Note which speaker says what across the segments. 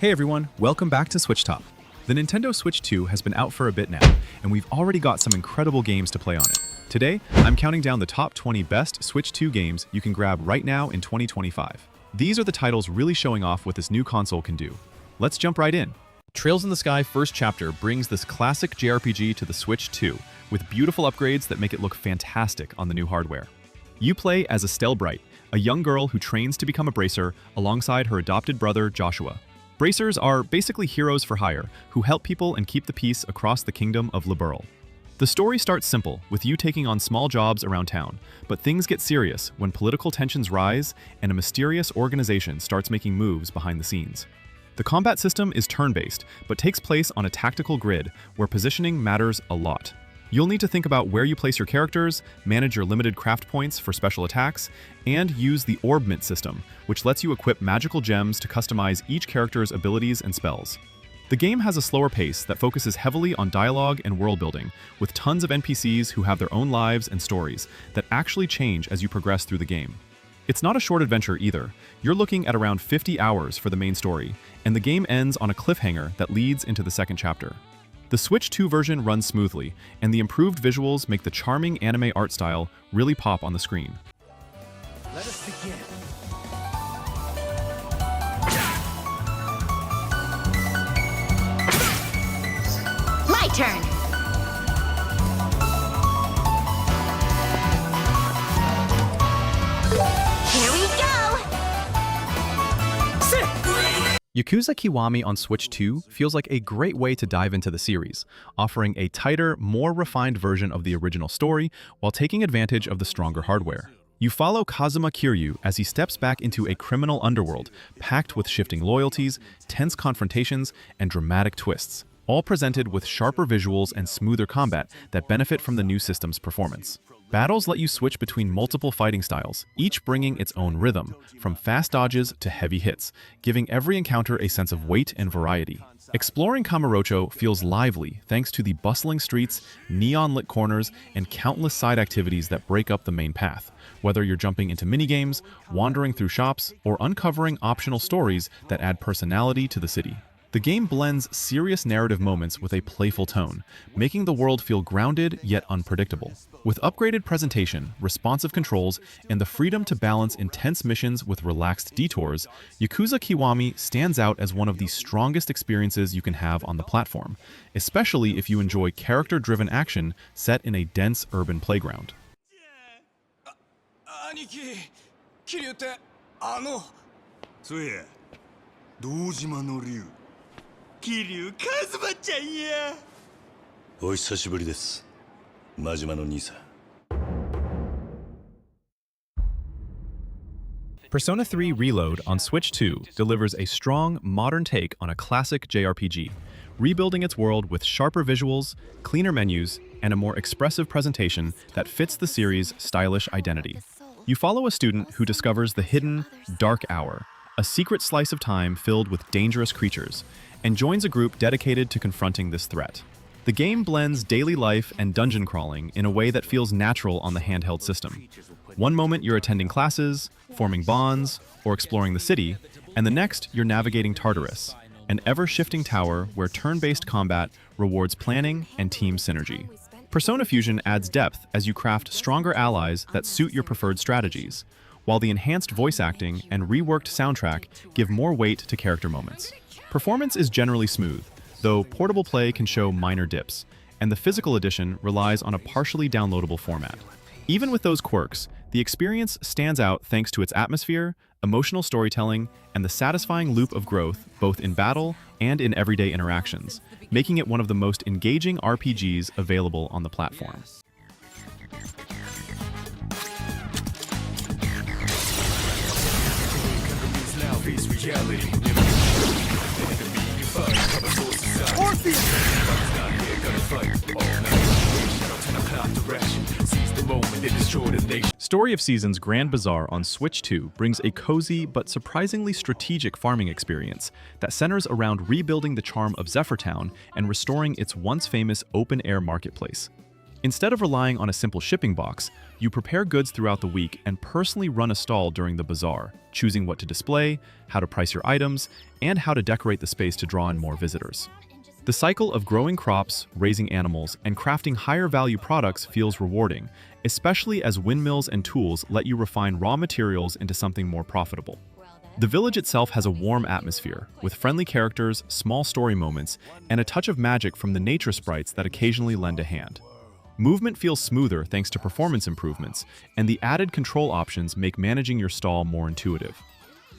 Speaker 1: Hey everyone, welcome back to SwitchTop. The Nintendo Switch 2 has been out for a bit now, and we've already got some incredible games to play on it. Today, I'm counting down the top 20 best Switch 2 games you can grab right now in 2025. These are the titles really showing off what this new console can do. Let's jump right in. Trails in the Sky First Chapter brings this classic JRPG to the Switch 2, with beautiful upgrades that make it look fantastic on the new hardware. You play as Estelle Bright, a young girl who trains to become a bracer alongside her adopted brother Joshua. Bracers are basically heroes for hire, who help people and keep the peace across the kingdom of Liberl. The story starts simple, with you taking on small jobs around town, but things get serious when political tensions rise and a mysterious organization starts making moves behind the scenes. The combat system is turn-based, but takes place on a tactical grid where positioning matters a lot. You'll need to think about where you place your characters, manage your limited craft points for special attacks, and use the Orb Mint system, which lets you equip magical gems to customize each character's abilities and spells. The game has a slower pace that focuses heavily on dialogue and world building, with tons of NPCs who have their own lives and stories that actually change as you progress through the game. It's not a short adventure either. You're looking at around 50 hours for the main story, and the game ends on a cliffhanger that leads into the second chapter. The Switch 2 version runs smoothly, and the improved visuals make the charming anime art style really pop on the screen.
Speaker 2: Let us begin.
Speaker 3: My turn. Here we go.
Speaker 1: Yakuza Kiwami on Switch 2 feels like a great way to dive into the series, offering a tighter, more refined version of the original story while taking advantage of the stronger hardware. You follow Kazuma Kiryu as he steps back into a criminal underworld packed with shifting loyalties, tense confrontations, and dramatic twists, all presented with sharper visuals and smoother combat that benefit from the new system's performance. Battles let you switch between multiple fighting styles, each bringing its own rhythm, from fast dodges to heavy hits, giving every encounter a sense of weight and variety. Exploring Kamurocho feels lively thanks to the bustling streets, neon-lit corners, and countless side activities that break up the main path, whether you're jumping into minigames, wandering through shops, or uncovering optional stories that add personality to the city. The game blends serious narrative moments with a playful tone, making the world feel grounded yet unpredictable. With upgraded presentation, responsive controls, and the freedom to balance intense missions with relaxed detours, Yakuza Kiwami stands out as one of the strongest experiences you can have on the platform, especially if you enjoy character-driven action set in a dense urban playground.
Speaker 2: 兄貴、桐生って
Speaker 4: そうや、堂島の竜、桐生一馬ちゃんや。お久しぶりです、真島の兄さん。
Speaker 1: Persona 3 Reload on Switch 2 delivers a strong, modern take on a classic JRPG, rebuilding its world with sharper visuals, cleaner menus, and a more expressive presentation that fits the series' stylish identity. You follow a student who discovers the hidden Dark Hour, a secret slice of time filled with dangerous creatures, and joins a group dedicated to confronting this threat. The game blends daily life and dungeon crawling in a way that feels natural on the handheld system. One moment you're attending classes, forming bonds, or exploring the city, and the next you're navigating Tartarus, an ever-shifting tower where turn-based combat rewards planning and team synergy. Persona Fusion adds depth as you craft stronger allies that suit your preferred strategies, while the enhanced voice acting and reworked soundtrack give more weight to character moments. Performance is generally smooth, though portable play can show minor dips, and the physical edition relies on a partially downloadable format. Even with those quirks, the experience stands out thanks to its atmosphere, emotional storytelling, and the satisfying loop of growth both in battle and in everyday interactions, making it one of the most engaging RPGs available on the platform. Story of Seasons Grand Bazaar on Switch 2 brings a cozy but surprisingly strategic farming experience that centers around rebuilding the charm of Zephyrtown and restoring its once famous open-air marketplace. Instead of relying on a simple shipping box, you prepare goods throughout the week and personally run a stall during the bazaar, choosing what to display, how to price your items, and how to decorate the space to draw in more visitors. The cycle of growing crops, raising animals, and crafting higher-value products feels rewarding, especially as windmills and tools let you refine raw materials into something more profitable. The village itself has a warm atmosphere, with friendly characters, small story moments, and a touch of magic from the nature sprites that occasionally lend a hand. Movement feels smoother thanks to performance improvements, and the added control options make managing your stall more intuitive.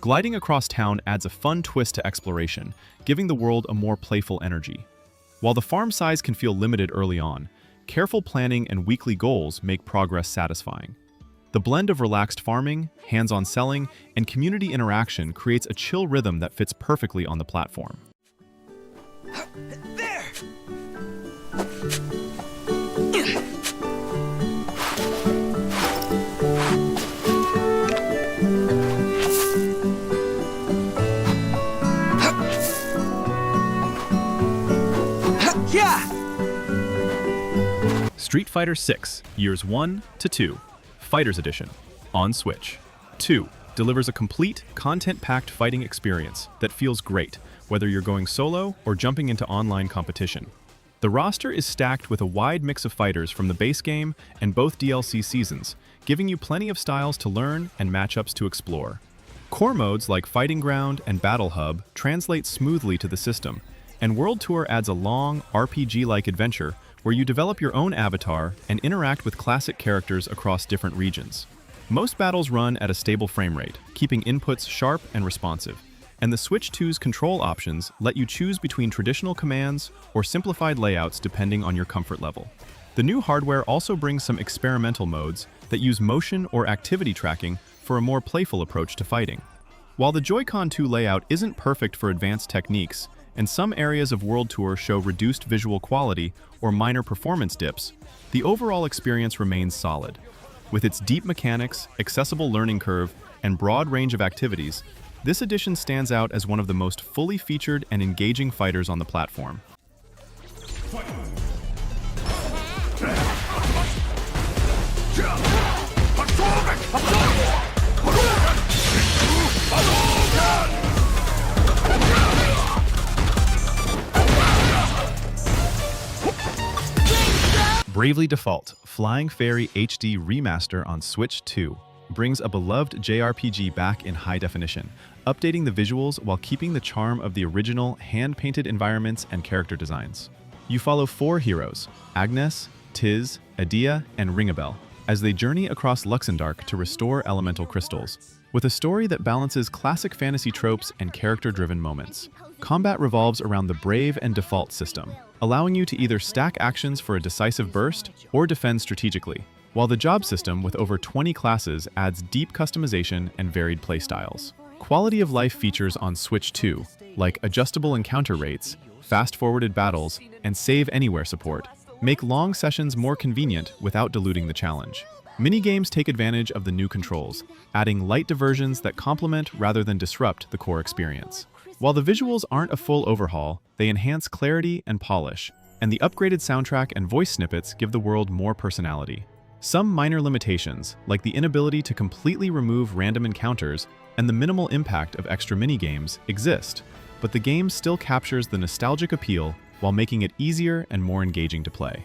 Speaker 1: Gliding across town adds a fun twist to exploration, giving the world a more playful energy. While the farm size can feel limited early on, careful planning and weekly goals make progress satisfying. The blend of relaxed farming, hands-on selling, and community interaction creates a chill rhythm that fits perfectly on the platform.
Speaker 2: There! Yeah!
Speaker 1: Street Fighter 6, Years 1 to 2, Fighters Edition, on Switch. 2 delivers a complete, content-packed fighting experience that feels great, whether you're going solo or jumping into online competition. The roster is stacked with a wide mix of fighters from the base game and both DLC seasons, giving you plenty of styles to learn and matchups to explore. Core modes like Fighting Ground and Battle Hub translate smoothly to the system, and World Tour adds a long, RPG-like adventure where you develop your own avatar and interact with classic characters across different regions. Most battles run at a stable frame rate, keeping inputs sharp and responsive, and the Switch 2's control options let you choose between traditional commands or simplified layouts depending on your comfort level. The new hardware also brings some experimental modes that use motion or activity tracking for a more playful approach to fighting. While the Joy-Con 2 layout isn't perfect for advanced techniques, and some areas of World Tour show reduced visual quality or minor performance dips, the overall experience remains solid. With its deep mechanics, accessible learning curve, and broad range of activities, this edition stands out as one of the most fully featured and engaging fighters on the platform. Bravely Default Flying Fairy HD Remaster on Switch 2 brings a beloved JRPG back in high definition, updating the visuals while keeping the charm of the original hand-painted environments and character designs. You follow 4 heroes, Agnes, Tiz, Adia, and Ringabel, as they journey across Luxendark to restore elemental crystals. With a story that balances classic fantasy tropes and character-driven moments. Combat revolves around the Brave and Default system, allowing you to either stack actions for a decisive burst or defend strategically, while the job system with over 20 classes adds deep customization and varied playstyles. Quality of life features on Switch 2, like adjustable encounter rates, fast-forwarded battles, and save anywhere support, make long sessions more convenient without diluting the challenge. Minigames take advantage of the new controls, adding light diversions that complement rather than disrupt the core experience. While the visuals aren't a full overhaul, they enhance clarity and polish, and the upgraded soundtrack and voice snippets give the world more personality. Some minor limitations, like the inability to completely remove random encounters and the minimal impact of extra minigames, exist, but the game still captures the nostalgic appeal while making it easier and more engaging to play.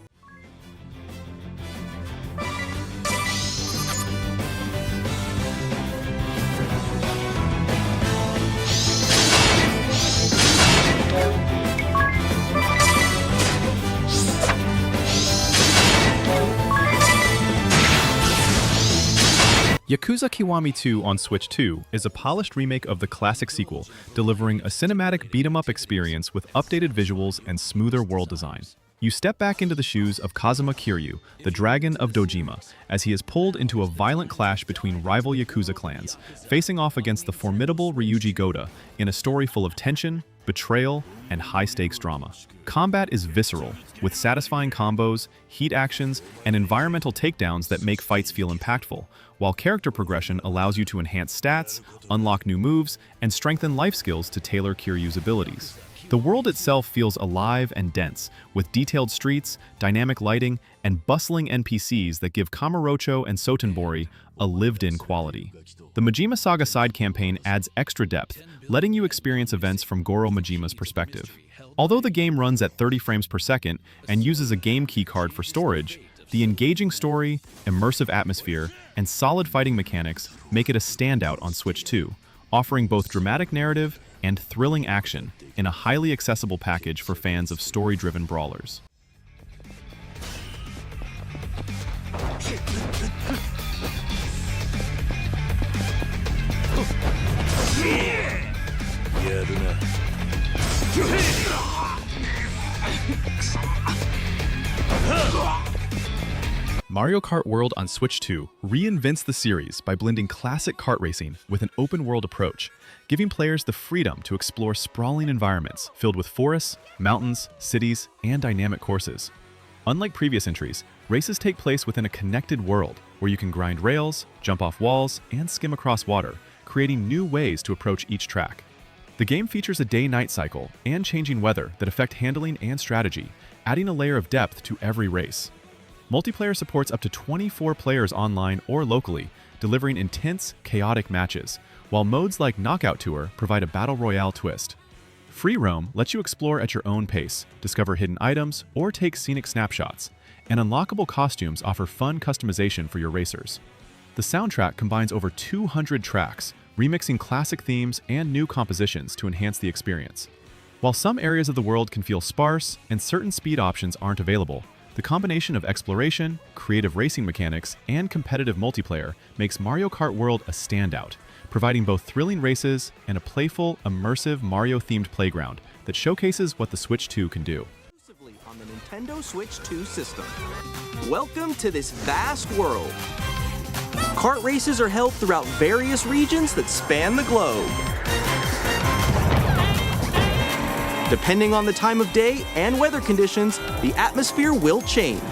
Speaker 1: Yakuza Kiwami 2 on Switch 2 is a polished remake of the classic sequel, delivering a cinematic beat-em-up experience with updated visuals and smoother world design. You step back into the shoes of Kazuma Kiryu, the Dragon of Dojima, as he is pulled into a violent clash between rival Yakuza clans, facing off against the formidable Ryuji Goda in a story full of tension, betrayal, and high-stakes drama. Combat is visceral, with satisfying combos, heat actions, and environmental takedowns that make fights feel impactful, while character progression allows you to enhance stats, unlock new moves, and strengthen life skills to tailor Kiryu's abilities. The world itself feels alive and dense, with detailed streets, dynamic lighting, and bustling NPCs that give Kamurocho and Sotenbori a lived-in quality. The Majima Saga side campaign adds extra depth, letting you experience events from Goro Majima's perspective. Although the game runs at 30 frames per second and uses a game key card for storage, the engaging story, immersive atmosphere, and solid fighting mechanics make it a standout on Switch 2, offering both dramatic narrative and thrilling action in a highly accessible package for fans of story-driven brawlers. Mario Kart World on Switch 2 reinvents the series by blending classic kart racing with an open-world approach, giving players the freedom to explore sprawling environments filled with forests, mountains, cities, and dynamic courses. Unlike previous entries, races take place within a connected world where you can grind rails, jump off walls, and skim across water, creating new ways to approach each track. The game features a day-night cycle and changing weather that affect handling and strategy, adding a layer of depth to every race. Multiplayer supports up to 24 players online or locally, delivering intense, chaotic matches, while modes like Knockout Tour provide a battle royale twist. Free roam lets you explore at your own pace, discover hidden items, or take scenic snapshots, and unlockable costumes offer fun customization for your racers. The soundtrack combines over 200 tracks, remixing classic themes and new compositions to enhance the experience. While some areas of the world can feel sparse and certain speed options aren't available, the combination of exploration, creative racing mechanics, and competitive multiplayer makes Mario Kart World a standout, providing both thrilling races and a playful, immersive Mario-themed playground that showcases what the Switch 2 can do.
Speaker 2: Exclusively on the Nintendo Switch 2 system. Welcome to this vast world. Kart races are held throughout various regions that span the globe. Depending on the time of day and weather conditions, the atmosphere will change.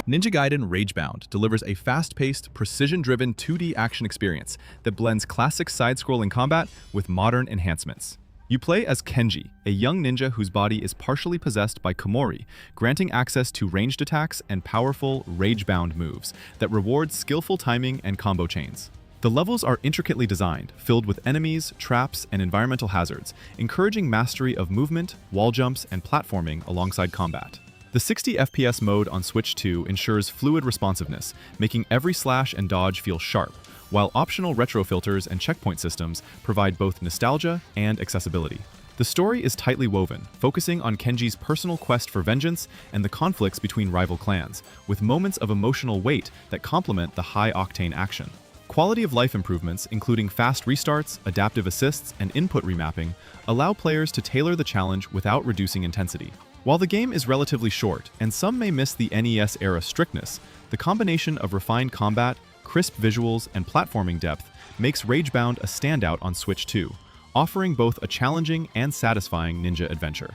Speaker 1: Ninja Gaiden Ragebound delivers a fast-paced, precision-driven 2D action experience that blends classic side-scrolling combat with modern enhancements. You play as Kenji, a young ninja whose body is partially possessed by Komori, granting access to ranged attacks and powerful Ragebound moves that reward skillful timing and combo chains. The levels are intricately designed, filled with enemies, traps, and environmental hazards, encouraging mastery of movement, wall jumps, and platforming alongside combat. The 60 FPS mode on Switch 2 ensures fluid responsiveness, making every slash and dodge feel sharp, while optional retro filters and checkpoint systems provide both nostalgia and accessibility. The story is tightly woven, focusing on Kenji's personal quest for vengeance and the conflicts between rival clans, with moments of emotional weight that complement the high-octane action. Quality of life improvements, including fast restarts, adaptive assists, and input remapping, allow players to tailor the challenge without reducing intensity. While the game is relatively short, and some may miss the NES-era strictness, the combination of refined combat, crisp visuals, and platforming depth makes Ragebound a standout on Switch 2, offering both a challenging and satisfying ninja adventure.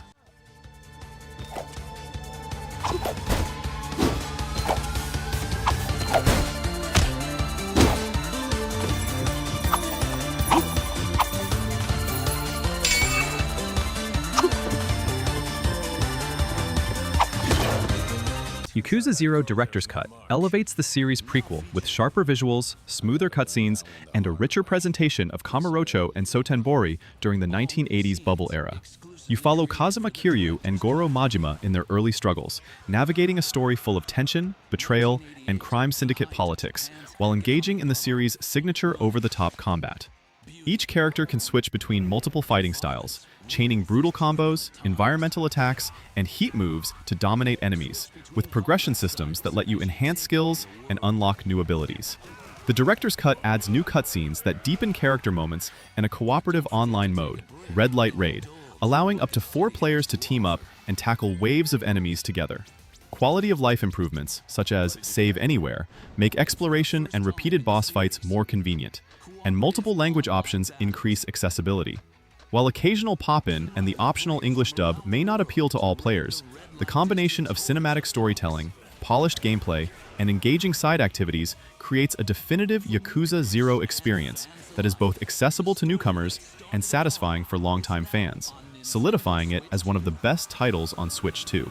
Speaker 1: Yakuza 0 Director's Cut elevates the series' prequel with sharper visuals, smoother cutscenes, and a richer presentation of Kamurocho and Sotenbori during the 1980s bubble era. You follow Kazuma Kiryu and Goro Majima in their early struggles, navigating a story full of tension, betrayal, and crime syndicate politics, while engaging in the series' signature over-the-top combat. Each character can switch between multiple fighting styles, chaining brutal combos, environmental attacks, and heat moves to dominate enemies, with progression systems that let you enhance skills and unlock new abilities. The Director's Cut adds new cutscenes that deepen character moments and a cooperative online mode, Red Light Raid, allowing up to 4 players to team up and tackle waves of enemies together. Quality of life improvements, such as Save Anywhere, make exploration and repeated boss fights more convenient, and multiple language options increase accessibility. While occasional pop-in and the optional English dub may not appeal to all players, the combination of cinematic storytelling, polished gameplay, and engaging side activities creates a definitive Yakuza 0 experience that is both accessible to newcomers and satisfying for longtime fans. solidifying it as one of the best titles on Switch 2.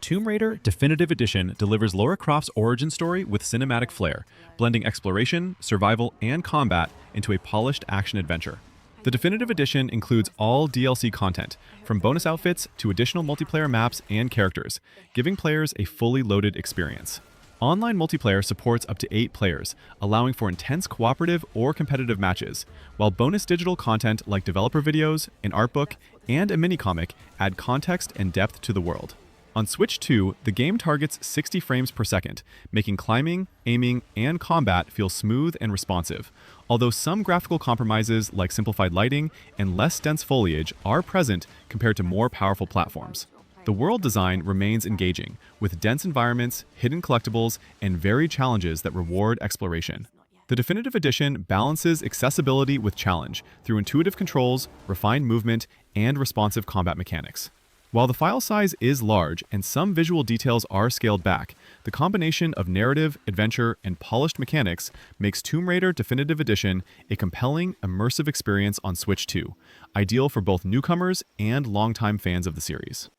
Speaker 1: Tomb Raider Definitive Edition delivers Lara Croft's origin story with cinematic flair, blending exploration, survival, and combat into a polished action-adventure. The Definitive Edition includes all DLC content, from bonus outfits to additional multiplayer maps and characters, giving players a fully loaded experience. Online multiplayer supports up to 8 players, allowing for intense cooperative or competitive matches, while bonus digital content like developer videos, an art book, and a mini-comic add context and depth to the world. On Switch 2, the game targets 60 frames per second, making climbing, aiming, and combat feel smooth and responsive, although some graphical compromises like simplified lighting and less dense foliage are present compared to more powerful platforms. The world design remains engaging, with dense environments, hidden collectibles, and varied challenges that reward exploration. The Definitive Edition balances accessibility with challenge through intuitive controls, refined movement, and responsive combat mechanics. While the file size is large and some visual details are scaled back, the combination of narrative, adventure, and polished mechanics makes Tomb Raider Definitive Edition a compelling, immersive experience on Switch 2, ideal for both newcomers and longtime fans of the series.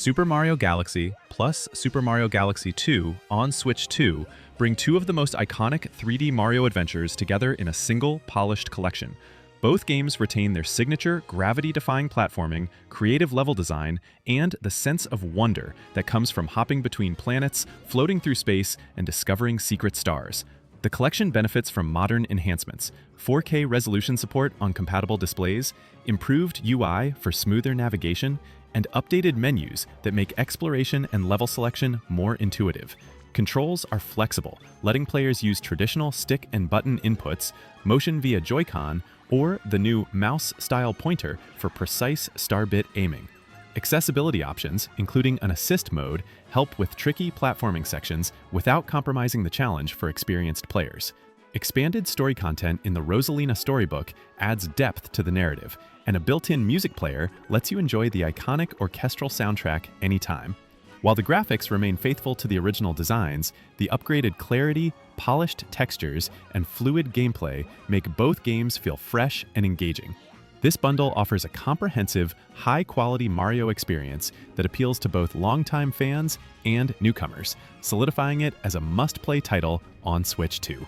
Speaker 1: Super Mario Galaxy plus Super Mario Galaxy 2 on Switch 2 bring two of the most iconic 3D Mario adventures together in a single, polished collection. Both games retain their signature, gravity-defying platforming, creative level design, and the sense of wonder that comes from hopping between planets, floating through space, and discovering secret stars. The collection benefits from modern enhancements, 4K resolution support on compatible displays, improved UI for smoother navigation, and updated menus that make exploration and level selection more intuitive. Controls are flexible, letting players use traditional stick and button inputs, motion via Joy-Con, or the new mouse-style pointer for precise star-bit aiming. Accessibility options, including an assist mode, help with tricky platforming sections without compromising the challenge for experienced players. Expanded story content in the Rosalina storybook adds depth to the narrative, and a built-in music player lets you enjoy the iconic orchestral soundtrack anytime. While the graphics remain faithful to the original designs, the upgraded clarity, polished textures, and fluid gameplay make both games feel fresh and engaging. This bundle offers a comprehensive, high-quality Mario experience that appeals to both longtime fans and newcomers, solidifying it as a must-play title on Switch 2.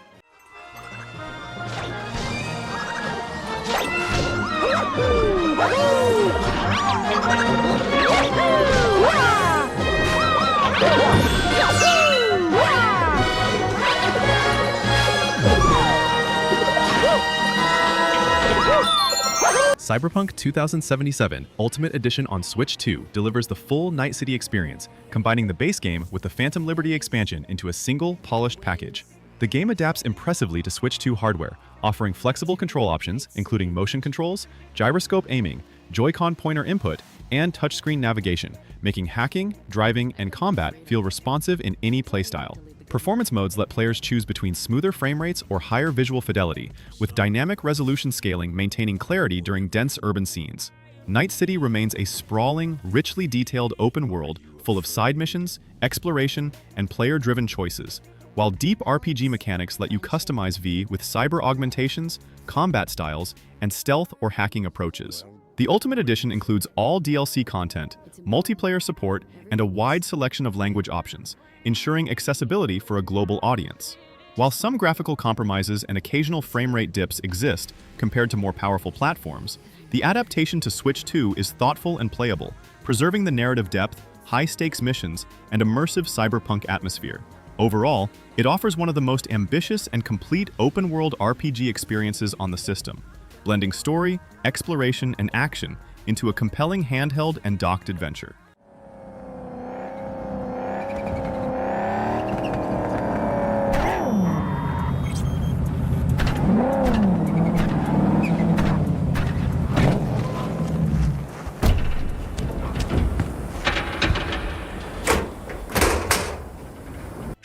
Speaker 1: Cyberpunk 2077 Ultimate Edition on Switch 2 delivers the full Night City experience, combining the base game with the Phantom Liberty expansion into a single, polished package. The game adapts impressively to Switch 2 hardware, offering flexible control options, including motion controls, gyroscope aiming, Joy-Con pointer input, and touchscreen navigation, making hacking, driving, and combat feel responsive in any playstyle. Performance modes let players choose between smoother frame rates or higher visual fidelity, with dynamic resolution scaling maintaining clarity during dense urban scenes. Night City remains a sprawling, richly detailed open world full of side missions, exploration, and player-driven choices, while deep RPG mechanics let you customize V with cyber augmentations, combat styles, and stealth or hacking approaches. The Ultimate Edition includes all DLC content, multiplayer support, and a wide selection of language options, ensuring accessibility for a global audience. While some graphical compromises and occasional frame rate dips exist compared to more powerful platforms, the adaptation to Switch 2 is thoughtful and playable, preserving the narrative depth, high-stakes missions, and immersive cyberpunk atmosphere. Overall, it offers one of the most ambitious and complete open-world RPG experiences on the system, blending story, exploration, and action into a compelling handheld and docked adventure.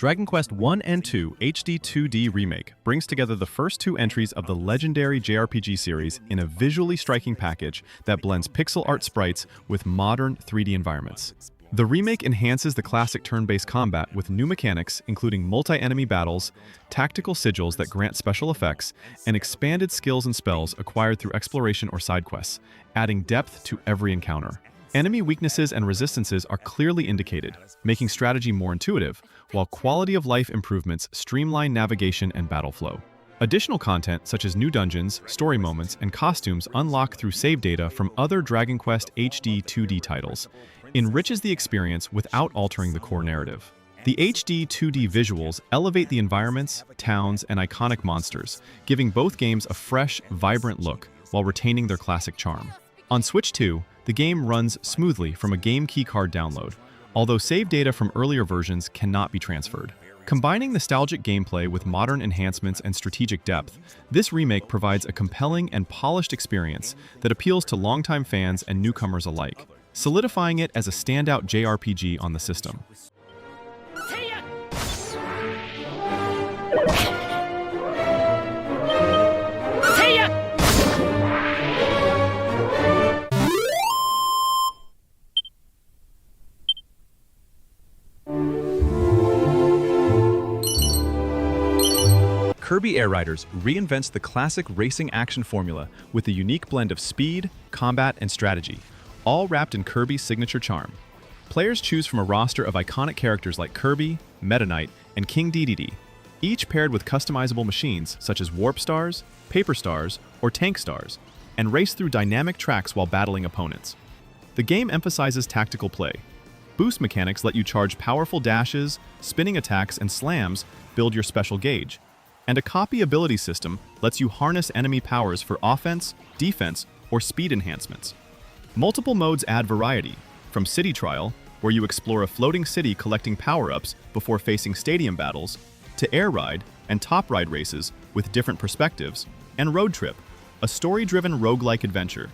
Speaker 1: Dragon Quest I and II HD 2D Remake brings together the first two entries of the legendary JRPG series in a visually striking package that blends pixel art sprites with modern 3D environments. The remake enhances the classic turn-based combat with new mechanics, including multi-enemy battles, tactical sigils that grant special effects, and expanded skills and spells acquired through exploration or side quests, adding depth to every encounter. Enemy weaknesses and resistances are clearly indicated, making strategy more intuitive, while quality of life improvements streamline navigation and battle flow. Additional content, such as new dungeons, story moments, and costumes unlocked through save data from other Dragon Quest HD 2D titles, enriches the experience without altering the core narrative. The HD 2D visuals elevate the environments, towns, and iconic monsters, giving both games a fresh, vibrant look while retaining their classic charm. On Switch 2, the game runs smoothly from a game keycard download, although save data from earlier versions cannot be transferred. Combining nostalgic gameplay with modern enhancements and strategic depth, this remake provides a compelling and polished experience that appeals to longtime fans and newcomers alike, solidifying it as a standout JRPG on the system. Kirby Air Riders reinvents the classic racing action formula with a unique blend of speed, combat, and strategy, all wrapped in Kirby's signature charm. Players choose from a roster of iconic characters like Kirby, Meta Knight, and King Dedede, each paired with customizable machines such as Warp Stars, Paper Stars, or Tank Stars, and race through dynamic tracks while battling opponents. The game emphasizes tactical play. Boost mechanics let you charge powerful dashes, spinning attacks, and slams build your special gauge, and a copy ability system lets you harness enemy powers for offense, defense, or speed enhancements. Multiple modes add variety, from City Trial, where you explore a floating city collecting power-ups before facing stadium battles, to Air Ride and Top Ride races with different perspectives, and Road Trip, a story-driven roguelike adventure.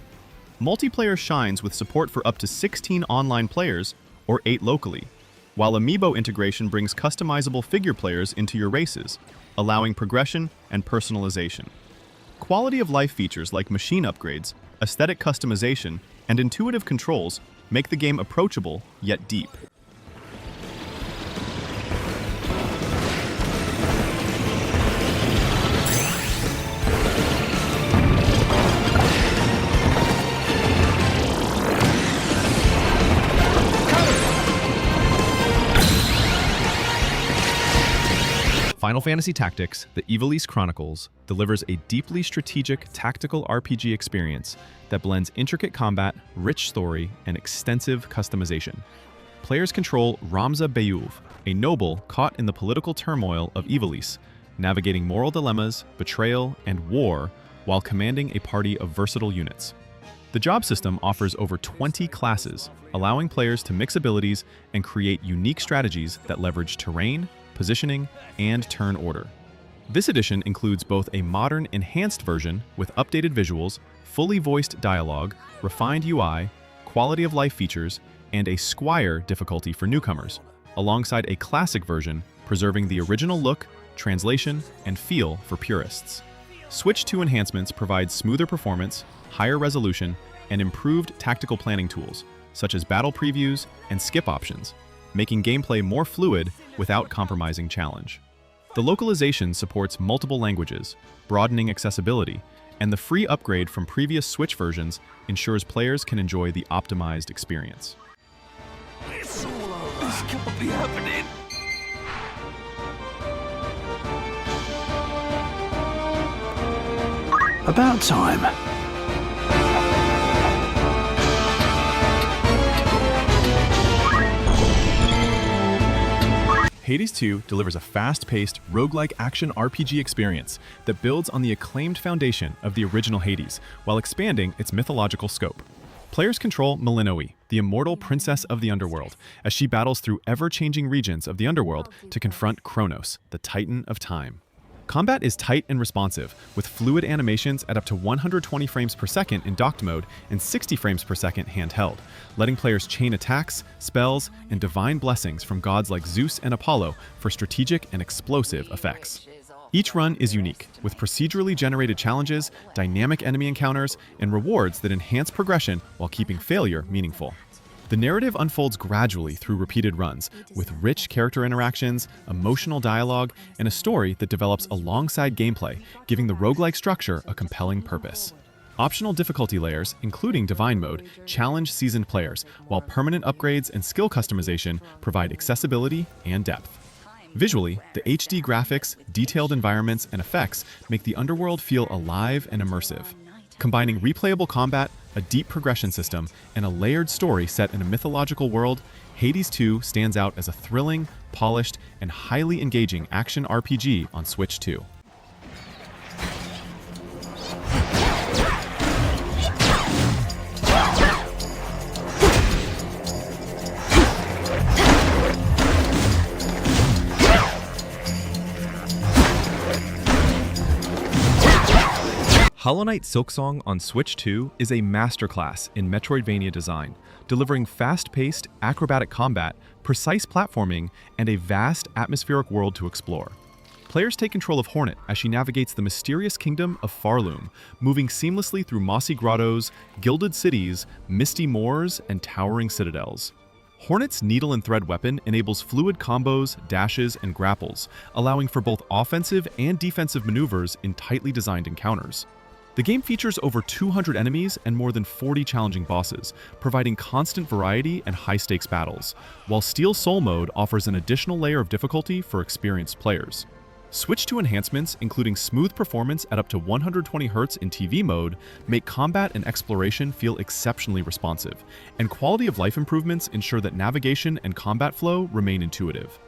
Speaker 1: Multiplayer shines with support for up to 16 online players, or 8 locally, while Amiibo integration brings customizable figure players into your races, allowing progression and personalization. Quality of life features like machine upgrades, aesthetic customization, and intuitive controls make the game approachable yet deep. Final Fantasy Tactics: The Ivalice Chronicles delivers a deeply strategic tactical RPG experience that blends intricate combat, rich story, and extensive customization. Players control Ramza Beyuv, a noble caught in the political turmoil of Ivalice, navigating moral dilemmas, betrayal, and war while commanding a party of versatile units. The job system offers over 20 classes, allowing players to mix abilities and create unique strategies that leverage terrain, positioning, and turn order. This edition includes both a modern, enhanced version with updated visuals, fully voiced dialogue, refined UI, quality of life features, and a Squire difficulty for newcomers, alongside a classic version preserving the original look, translation, and feel for purists. Switch 2 enhancements provide smoother performance, higher resolution, and improved tactical planning tools, such as battle previews and skip options, making gameplay more fluid without compromising challenge. The localization supports multiple languages, broadening accessibility, and the free upgrade from previous Switch versions ensures players can enjoy the optimized experience.
Speaker 4: This can't be happening. About time.
Speaker 1: Hades 2 delivers a fast-paced, roguelike action RPG experience that builds on the acclaimed foundation of the original Hades while expanding its mythological scope. Players control Melinoe, the immortal princess of the underworld, as she battles through ever-changing regions of the underworld to confront Kronos, the Titan of Time. Combat is tight and responsive, with fluid animations at up to 120 frames per second in docked mode and 60 frames per second handheld, letting players chain attacks, spells, and divine blessings from gods like Zeus and Apollo for strategic and explosive effects. Each run is unique, with procedurally generated challenges, dynamic enemy encounters, and rewards that enhance progression while keeping failure meaningful. The narrative unfolds gradually through repeated runs, with rich character interactions, emotional dialogue, and a story that develops alongside gameplay, giving the roguelike structure a compelling purpose. Optional difficulty layers, including Divine Mode, challenge seasoned players, while permanent upgrades and skill customization provide accessibility and depth. Visually, the HD graphics, detailed environments, and effects make the underworld feel alive and immersive. Combining replayable combat, a deep progression system, and a layered story set in a mythological world, Hades 2 stands out as a thrilling, polished, and highly engaging action RPG on Switch 2. Hollow Knight Silksong on Switch 2 is a masterclass in Metroidvania design, delivering fast-paced, acrobatic combat, precise platforming, and a vast atmospheric world to explore. Players take control of Hornet as she navigates the mysterious kingdom of Farloom, moving seamlessly through mossy grottos, gilded cities, misty moors, and towering citadels. Hornet's needle and thread weapon enables fluid combos, dashes, and grapples, allowing for both offensive and defensive maneuvers in tightly designed encounters. The game features over 200 enemies and more than 40 challenging bosses, providing constant variety and high-stakes battles, while Steel Soul mode offers an additional layer of difficulty for experienced players. Switch 2 enhancements, including smooth performance at up to 120Hz in TV mode, make combat and exploration feel exceptionally responsive, and quality of life improvements ensure that navigation and combat flow remain intuitive.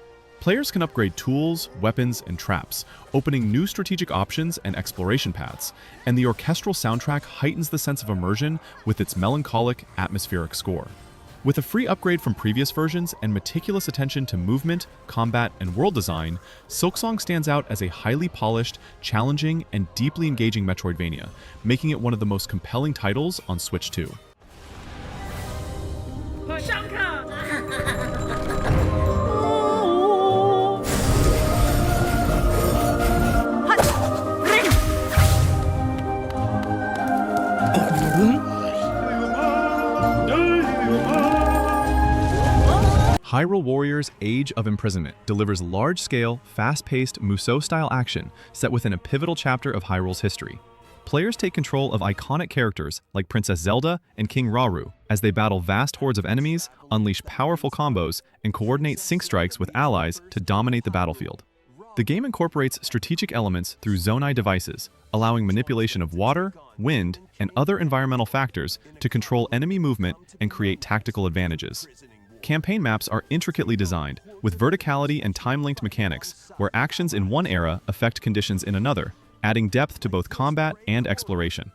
Speaker 1: Players can upgrade tools, weapons, and traps, opening new strategic options and exploration paths, and the orchestral soundtrack heightens the sense of immersion with its melancholic, atmospheric score. With a free upgrade from previous versions and meticulous attention to movement, combat, and world design, Silksong stands out as a highly polished, challenging, and deeply engaging Metroidvania, making it one of the most compelling titles on Switch 2. Hyrule Warriors Age of Imprisonment delivers large-scale, fast-paced Musou-style action set within a pivotal chapter of Hyrule's history. Players take control of iconic characters like Princess Zelda and King Rauru as they battle vast hordes of enemies, unleash powerful combos, and coordinate sync strikes with allies to dominate the battlefield. The game incorporates strategic elements through Zonai devices, allowing manipulation of water, wind, and other environmental factors to control enemy movement and create tactical advantages. Campaign maps are intricately designed, with verticality and time-linked mechanics, where actions in one era affect conditions in another, adding depth to both combat and exploration.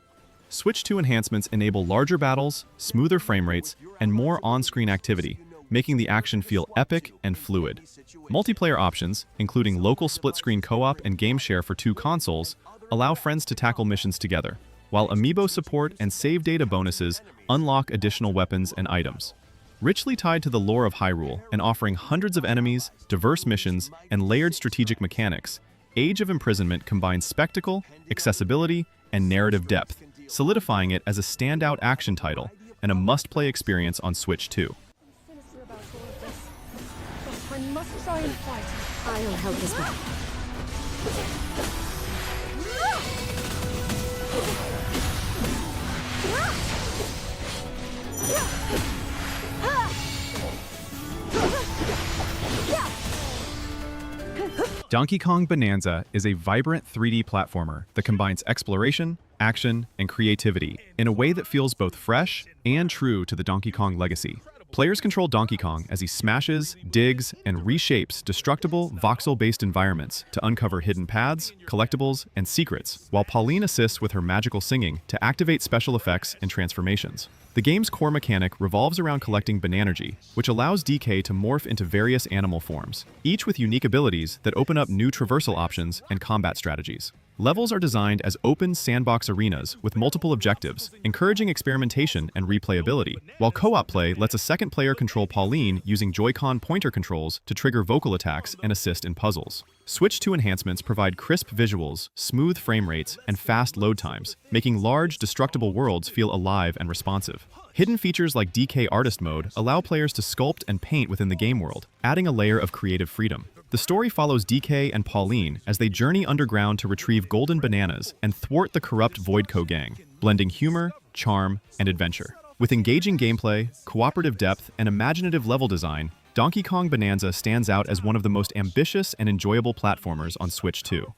Speaker 1: Switch 2 enhancements enable larger battles, smoother frame rates, and more on-screen activity, making the action feel epic and fluid. Multiplayer options, including local split-screen co-op and game share for 2 consoles, allow friends to tackle missions together, while amiibo support and save data bonuses unlock additional weapons and items. Richly tied to the lore of Hyrule and offering hundreds of enemies, diverse missions, and layered strategic mechanics, Age of Imprisonment combines spectacle, accessibility, and narrative depth, solidifying it as a standout action title and a must-play experience on Switch 2.
Speaker 5: I must try and fight. I'll help as well.
Speaker 1: Donkey Kong Bananza is a vibrant 3D platformer that combines exploration, action, and creativity in a way that feels both fresh and true to the Donkey Kong legacy. Players control Donkey Kong as he smashes, digs, and reshapes destructible, voxel-based environments to uncover hidden paths, collectibles, and secrets, while Pauline assists with her magical singing to activate special effects and transformations. The game's core mechanic revolves around collecting Banergy, which allows DK to morph into various animal forms, each with unique abilities that open up new traversal options and combat strategies. Levels are designed as open sandbox arenas with multiple objectives, encouraging experimentation and replayability, while co-op play lets a second player control Pauline using Joy-Con pointer controls to trigger vocal attacks and assist in puzzles. Switch 2 enhancements provide crisp visuals, smooth frame rates, and fast load times, making large, destructible worlds feel alive and responsive. Hidden features like DK Artist Mode allow players to sculpt and paint within the game world, adding a layer of creative freedom. The story follows DK and Pauline as they journey underground to retrieve golden bananas and thwart the corrupt Voidco gang, blending humor, charm, and adventure. With engaging gameplay, cooperative depth, and imaginative level design, Donkey Kong Bananza stands out as one of the most ambitious and enjoyable platformers on Switch 2.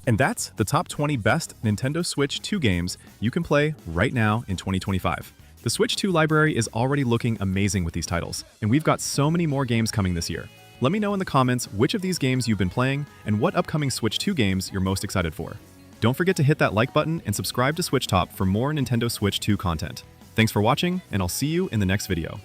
Speaker 1: And that's the top 20 best Nintendo Switch 2 games you can play right now in 2025. The Switch 2 library is already looking amazing with these titles, and we've got so many more games coming this year. Let me know in the comments which of these games you've been playing and what upcoming Switch 2 games you're most excited for. Don't forget to hit that like button and subscribe to SwitchTop for more Nintendo Switch 2 content. Thanks for watching, and I'll see you in the next video.